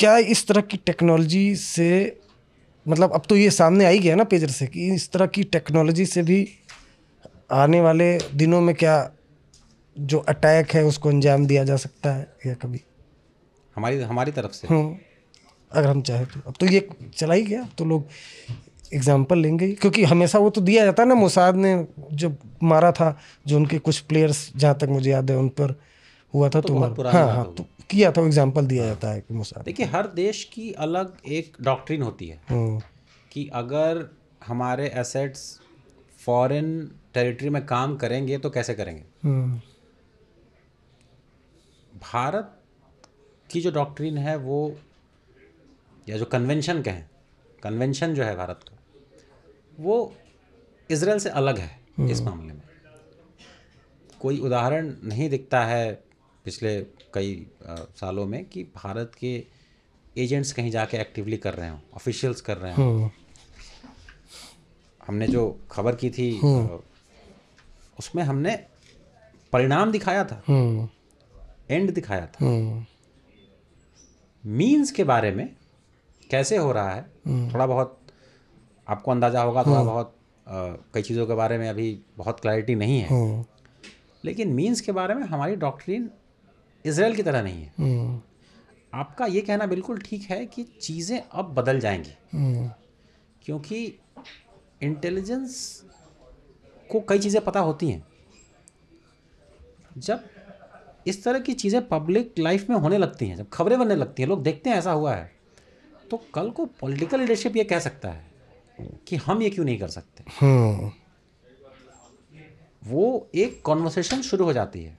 क्या इस तरह की टेक्नोलॉजी से, मतलब अब तो ये सामने आ ही गया ना पेजर से, कि इस तरह की टेक्नोलॉजी से भी आने वाले दिनों में क्या जो अटैक है उसको अंजाम दिया जा सकता है या कभी? हमारी हमारी तरफ से अगर हम चाहें तो। अब तो ये चला ही गया, तो लोग एग्जाम्पल लेंगे ही, क्योंकि हमेशा वो तो दिया जाता है ना, मोसाद ने जब मारा था जो उनके कुछ प्लेयर्स, जहाँ तक मुझे याद है, उन पर हुआ था, तो तो बहुत मार, पुरानी हाँ बात हाँ, होगी। तो किया था, एग्जाम्पल दिया हाँ, जाता है कि मोसाद देखिए हर देश की अलग एक डॉक्ट्रिन होती है कि अगर हमारे एसेट्स फॉरेन टेरिटरी में काम करेंगे तो कैसे करेंगे। भारत की जो डॉक्ट्रिन है वो, या जो कन्वेंशन कहें, कन्वेंशन जो है भारत का, वो इजराइल से अलग है इस मामले में। कोई उदाहरण नहीं दिखता है पिछले कई सालों में कि भारत के एजेंट्स कहीं जाके एक्टिवली कर रहे हों, ऑफिशियल्स कर रहे हों। हमने जो खबर की थी उसमें हमने परिणाम दिखाया था, एंड दिखाया था। मीन्स के बारे में कैसे हो रहा है थोड़ा बहुत आपको अंदाज़ा होगा, थोड़ा बहुत कई चीज़ों के बारे में अभी बहुत क्लैरिटी नहीं है, लेकिन मीन्स के बारे में हमारी डॉक्ट्रिन इजराइल की तरह नहीं है। आपका ये कहना बिल्कुल ठीक है कि चीज़ें अब बदल जाएंगी, क्योंकि इंटेलिजेंस को कई चीज़ें पता होती हैं। जब इस तरह की चीज़ें पब्लिक लाइफ में होने लगती हैं, जब खबरें बनने लगती हैं, लोग देखते हैं ऐसा हुआ है, तो कल को पॉलिटिकल लीडरशिप ये कह सकता है कि हम ये क्यों नहीं कर सकते। वो एक कॉन्वर्सेशन शुरू हो जाती है।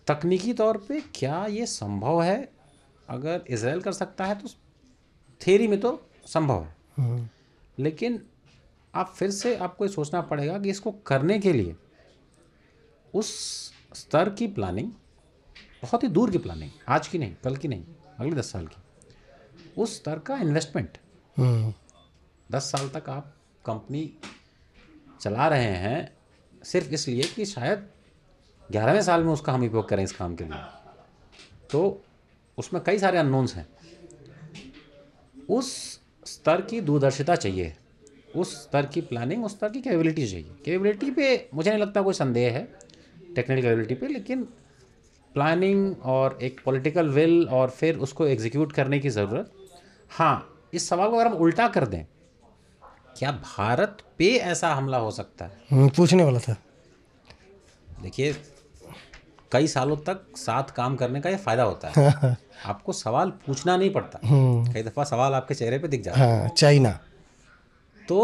तकनीकी तौर पे क्या ये संभव है? अगर इजराइल कर सकता है तो थ्योरी में तो संभव है, लेकिन आप फिर से आपको ये सोचना पड़ेगा कि इसको करने के लिए उस स्तर की प्लानिंग, बहुत ही दूर की प्लानिंग, आज की नहीं, कल की नहीं, अगले 10 साल की, उस स्तर का इन्वेस्टमेंट। 10 साल तक आप कंपनी चला रहे हैं सिर्फ इसलिए कि शायद 11वें साल में उसका हम उपयोग करें इस काम के लिए, तो उसमें कई सारे अननोन्स हैं। उस स्तर की दूरदर्शिता चाहिए, उस स्तर की प्लानिंग, उस स्तर की कैपेबिलिटी चाहिए। कैपेबिलिटी पे मुझे नहीं लगता कोई संदेह है, टेक्निकल कैपेबिलिटी पे, लेकिन प्लानिंग और एक पॉलिटिकल विल और फिर उसको एग्जीक्यूट करने की ज़रूरत। हाँ, इस सवाल को अगर हम उल्टा कर दें, क्या भारत पे ऐसा हमला हो सकता है? पूछने वाला था। देखिए कई सालों तक साथ काम करने का ये फ़ायदा होता है, आपको सवाल पूछना नहीं पड़ता, कई दफ़ा सवाल आपके चेहरे पे दिख जाता है। चाइना तो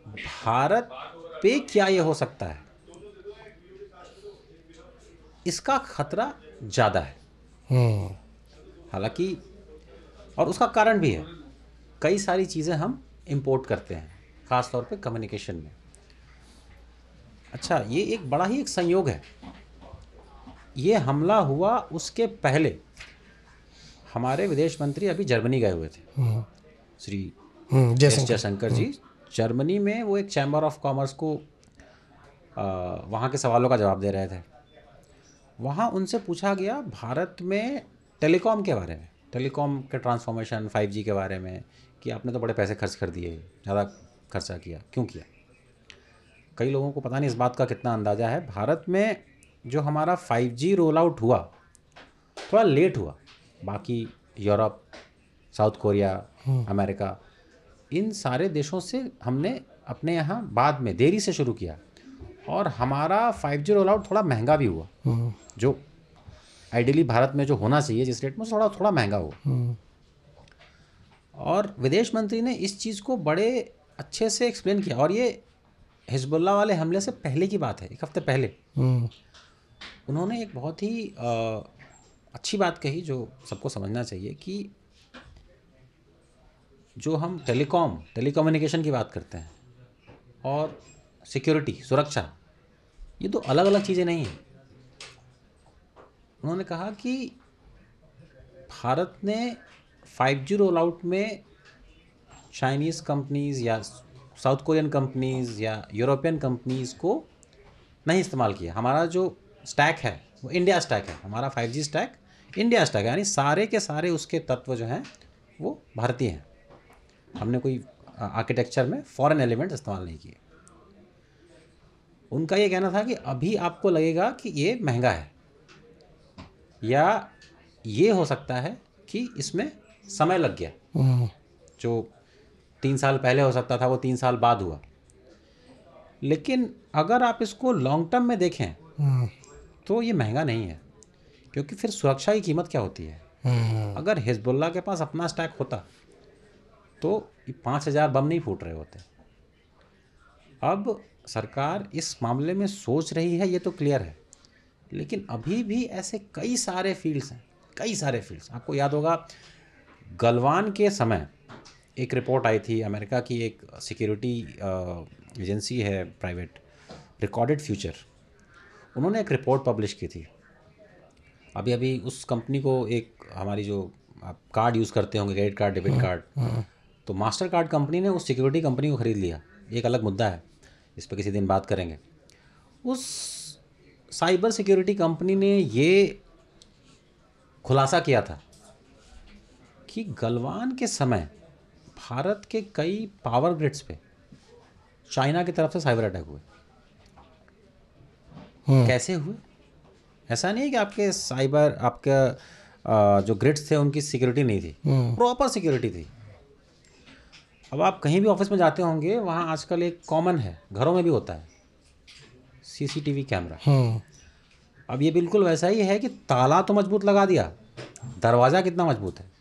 भारत पे क्या ये हो सकता है, इसका खतरा ज़्यादा है। हालांकि, और उसका कारण भी है, कई सारी चीज़ें हम इंपोर्ट करते हैं, ख़ास तौर पे कम्युनिकेशन में। अच्छा, ये एक बड़ा ही एक संयोग है, ये हमला हुआ उसके पहले हमारे विदेश मंत्री अभी जर्मनी गए हुए थे, श्री एस जयशंकर जी। जर्मनी में वो एक चैम्बर ऑफ कॉमर्स को वहाँ के सवालों का जवाब दे रहे थे। वहाँ उनसे पूछा गया भारत में टेलीकॉम के बारे में, टेलीकॉम के ट्रांसफॉर्मेशन, 5G के बारे में, कि आपने तो बड़े पैसे खर्च कर दिए, ज़्यादा खर्चा किया, क्यों किया? कई लोगों को पता नहीं इस बात का कितना अंदाज़ा है। भारत में जो हमारा 5G रोल आउट हुआ थोड़ा लेट हुआ, बाकी यूरोप, साउथ कोरिया, अमेरिका, इन सारे देशों से हमने अपने यहाँ बाद में देरी से शुरू किया, और हमारा 5G रोल आउट थोड़ा महंगा भी हुआ, जो आइडियली भारत में जो होना चाहिए जिस रेट में, थोड़ा महंगा हुआ। और विदेश मंत्री ने इस चीज़ को बड़े अच्छे से एक्सप्लेन किया, और ये हिजबुल्लाह वाले हमले से पहले की बात है, एक हफ्ते पहले। उन्होंने एक बहुत ही अच्छी बात कही जो सबको समझना चाहिए, कि जो हम टेलीकम्युनिकेशन की बात करते हैं और सिक्योरिटी, सुरक्षा, ये तो अलग अलग चीज़ें नहीं हैं। उन्होंने कहा कि भारत ने 5G रोल आउट में चाइनीज़ कंपनीज़ या साउथ कोरियन कंपनीज़ या यूरोपियन कंपनीज़ को नहीं इस्तेमाल किया। हमारा जो स्टैक है वो इंडिया स्टैक है, हमारा 5G स्टैक इंडिया स्टैक है, यानी सारे के सारे उसके तत्व जो हैं वो भारतीय हैं। हमने कोई आर्किटेक्चर में फॉरेन एलिमेंट इस्तेमाल नहीं किए। उनका ये कहना था कि अभी आपको लगेगा कि ये महंगा है, या ये हो सकता है कि इसमें समय लग गया, जो 3 साल पहले हो सकता था वो 3 साल बाद हुआ। लेकिन अगर आप इसको लॉन्ग टर्म में देखें तो ये महंगा नहीं है, क्योंकि फिर सुरक्षा की कीमत क्या होती है। अगर हिजबुल्लाह के पास अपना स्टैक होता तो 5,000 बम नहीं फूट रहे होते। अब सरकार इस मामले में सोच रही है, ये तो क्लियर है, लेकिन अभी भी ऐसे कई सारे फील्ड्स हैं, कई सारे फील्ड्स। आपको याद होगा गलवान के समय एक रिपोर्ट आई थी, अमेरिका की एक सिक्योरिटी एजेंसी है प्राइवेट, रिकॉर्डेड फ्यूचर, उन्होंने एक रिपोर्ट पब्लिश की थी। अभी उस कंपनी को एक हमारी जो आप कार्ड यूज़ करते होंगे, क्रेडिट कार्ड, डेबिट कार्ड, तो मास्टर कार्ड कंपनी ने उस सिक्योरिटी कंपनी को ख़रीद लिया। एक अलग मुद्दा है, इस पर किसी दिन बात करेंगे। उस साइबर सिक्योरिटी कंपनी ने ये खुलासा किया था कि गलवान के समय भारत के कई पावर ग्रिड्स पे चाइना की तरफ से साइबर अटैक हुए। कैसे हुए? ऐसा नहीं है कि आपके साइबर, आपके जो ग्रिड्स थे उनकी सिक्योरिटी नहीं थी, प्रॉपर सिक्योरिटी थी। अब आप कहीं भी ऑफिस में जाते होंगे, वहाँ आजकल एक कॉमन है, घरों में भी होता है, सीसीटीवी कैमरा। अब ये बिल्कुल वैसा ही है कि ताला तो मजबूत लगा दिया, दरवाज़ा कितना मजबूत है।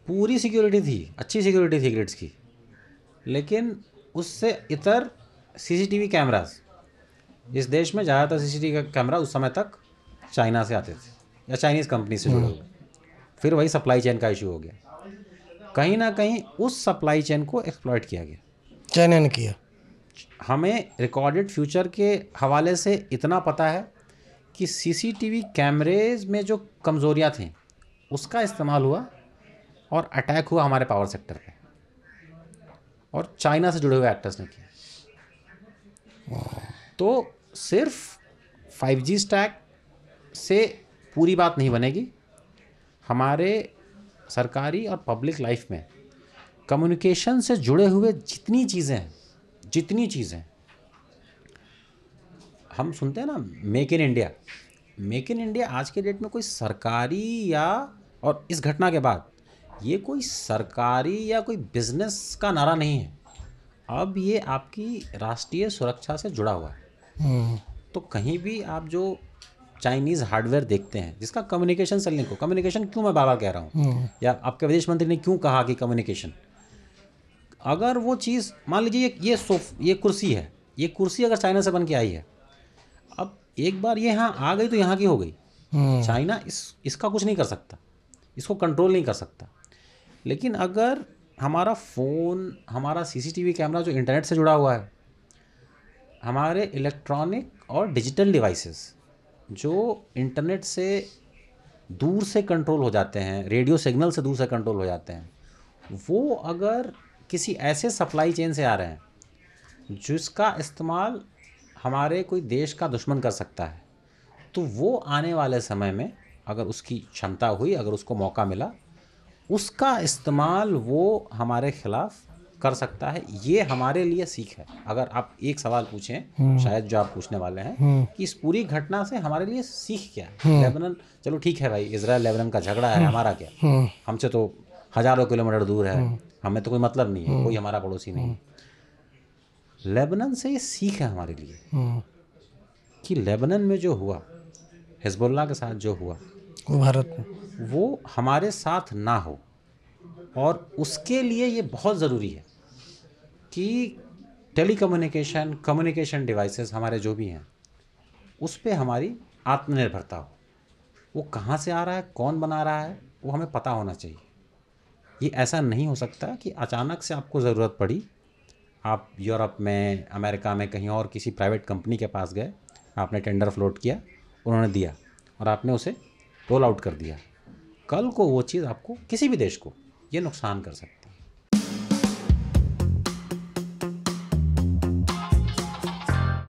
पूरी सिक्योरिटी थी, अच्छी सिक्योरिटी थी ग्रिड्स की, लेकिन उससे इतर सीसीटीवी कैमरास, इस देश में ज़्यादातर सीसीटीवी कैमरा उस समय तक चाइना से आते थे या चाइनीज़ कंपनी से जुड़े हुए। फिर वही सप्लाई चेन का इशू हो गया। कहीं ना कहीं उस सप्लाई चेन को एक्सप्लॉइट किया गया, चाइना ने किया। हमें रिकॉर्डेड फ्यूचर के हवाले से इतना पता है कि सीसीटीवी कैमरेज में जो कमज़ोरियाँ थीं उसका इस्तेमाल हुआ और अटैक हुआ हमारे पावर सेक्टर पे, और चाइना से जुड़े हुए एक्टर्स ने किया। तो सिर्फ 5G स्टैक से पूरी बात नहीं बनेगी। हमारे सरकारी और पब्लिक लाइफ में कम्युनिकेशन से जुड़े हुए जितनी चीज़ें हम सुनते हैं ना, make in India, make in India आज के डेट में कोई सरकारी या, और इस घटना के बाद ये कोई सरकारी या कोई बिजनेस का नारा नहीं है, अब ये आपकी राष्ट्रीय सुरक्षा से जुड़ा हुआ है। तो कहीं भी आप जो चाइनीज़ हार्डवेयर देखते हैं जिसका कम्युनिकेशन से लिंक हो, कम्युनिकेशन क्यों मैं बार-बार कह रहा हूँ, या आपके विदेश मंत्री ने क्यों कहा कि कम्युनिकेशन, अगर वो चीज़ मान लीजिए ये कुर्सी है, ये कुर्सी अगर चाइना से बन के आई है, अब एक बार ये यहाँ आ गई तो यहाँ की हो गई। चाइना इसका कुछ नहीं कर सकता, इसको कंट्रोल नहीं कर सकता। लेकिन अगर हमारा फ़ोन, हमारा सीसीटीवी कैमरा जो इंटरनेट से जुड़ा हुआ है, हमारे इलेक्ट्रॉनिक और डिजिटल डिवाइसेस जो इंटरनेट से दूर से कंट्रोल हो जाते हैं, रेडियो सिग्नल से दूर से कंट्रोल हो जाते हैं, वो अगर किसी ऐसे सप्लाई चेन से आ रहे हैं जिसका इस्तेमाल हमारे कोई देश का दुश्मन कर सकता है, तो वो आने वाले समय में अगर उसकी क्षमता हुई, अगर उसको मौका मिला, उसका इस्तेमाल वो हमारे खिलाफ कर सकता है। ये हमारे लिए सीख है। अगर आप एक सवाल पूछें, शायद जो आप पूछने वाले हैं, कि इस पूरी घटना से हमारे लिए सीख क्या है। लेबनान, चलो ठीक है भाई, इजराइल लेबनान का झगड़ा है, हमारा क्या, हमसे तो हज़ारों किलोमीटर दूर है, हमें तो कोई मतलब नहीं है, कोई हमारा पड़ोसी नहीं। लेबनान से ये सीख है हमारे लिए कि लेबनान में जो हुआ, हिजबुल्लाह के साथ जो हुआ, भारत में वो हमारे साथ ना हो। और उसके लिए ये बहुत ज़रूरी है कि टेलीकम्युनिकेशन, कम्युनिकेशन डिवाइसेस हमारे जो भी हैं, उस पे हमारी आत्मनिर्भरता हो। वो कहाँ से आ रहा है, कौन बना रहा है, वो हमें पता होना चाहिए। ये ऐसा नहीं हो सकता कि अचानक से आपको ज़रूरत पड़ी, आप यूरोप में, अमेरिका में, कहीं और किसी प्राइवेट कंपनी के पास गए, आपने टेंडर फ्लोट किया, उन्होंने दिया और आपने उसे रोल आउट कर दिया। कल को वो चीज़ आपको, किसी भी देश को, ये नुकसान कर सकती है।